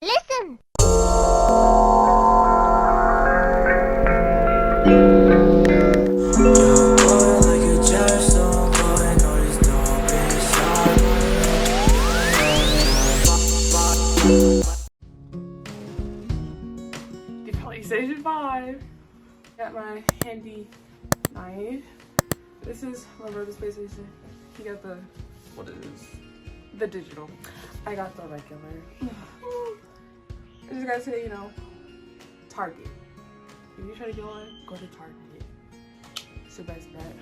Listen! The PlayStation 5. Got my handy knife. This is my brother's PlayStation. He got the, what is this? The digital. I got the regular. I just gotta say, you know, Target. If you try to get one, go to Target. It's the best bet.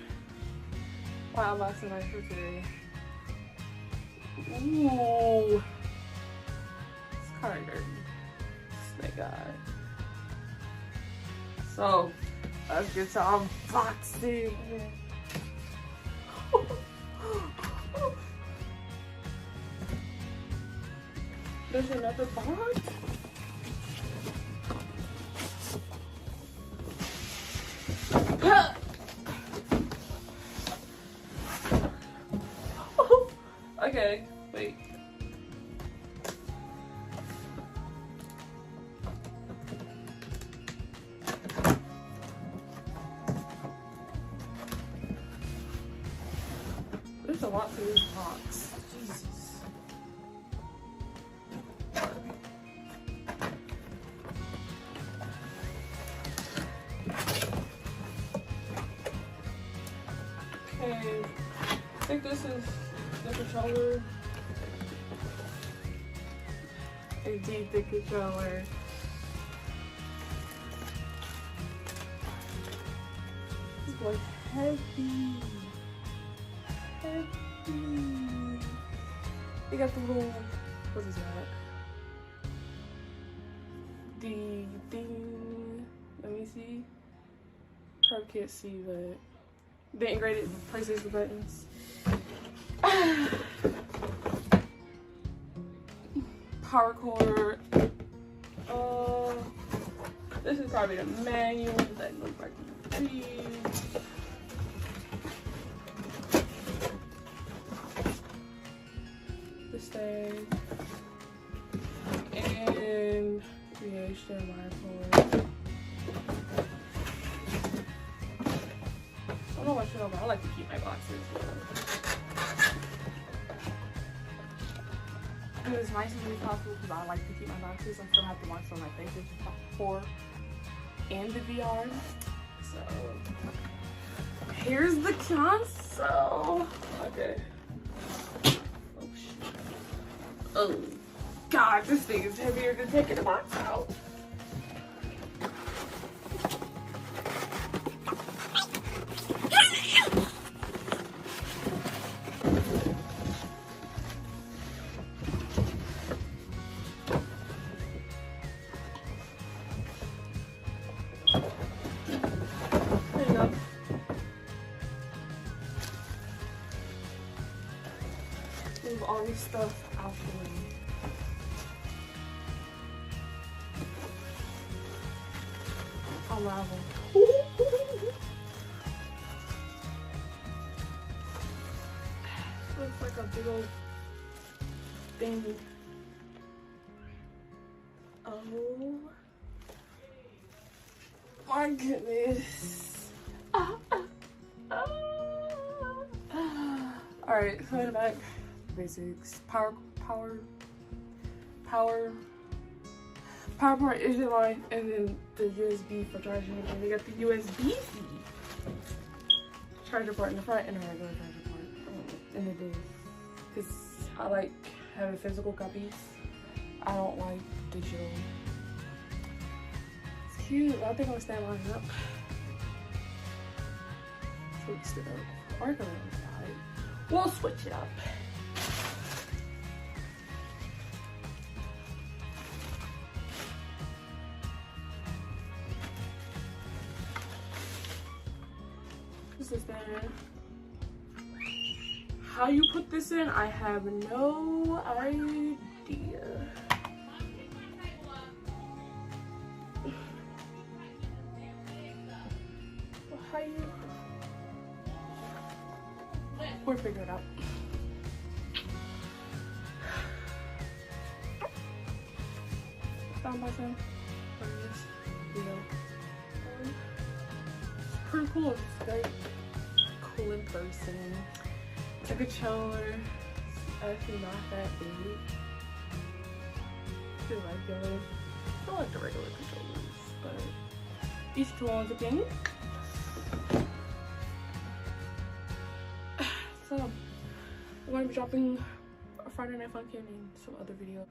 Wow, that's a nice for today. Ooh. It's kind of dirty. Snake eye. So, let's get to unboxing. There's another box. Okay, wait. There's a lot to this box. Jesus. Okay, I think this is the controller. Indeed, the controller. It's like heavy. You got the little, what is that? The thing, let me see. Probably can't see, but the integrated PlayStation buttons. Power cord. This is probably the manual that looks like the tree. The stand. And the HDMI cord. I don't know what should I like to keep my boxes. It was nice and really possible because I like to keep my boxes. I still have to watch on my PlayStation 4 and the VR. So here's the console. Okay. Oh shit. Oh god, this thing is heavier than taking the box out. Move all this stuff out the way. Unravel. Looks like a big old thing. Oh my goodness. Alright, so in the back. Basics, power port is your line, and then the USB for charging. And we got the USB-C charger port in the front and a regular charger port in the day. Because I like having physical copies. I don't like digital. It's cute. I think I'm gonna stand mine up. Switch it up. Or go on the side. We'll switch it up. This is there. How you put this in, I have no idea. How you? We'll figure it out. found by some for this video. It's pretty cool. It's very cool in person. It's a controller. It's actually not that big. It's regular. I like the regular controllers, but each to one's opinion. So I'm going to be dropping a Friday Night Funkin' and some other videos.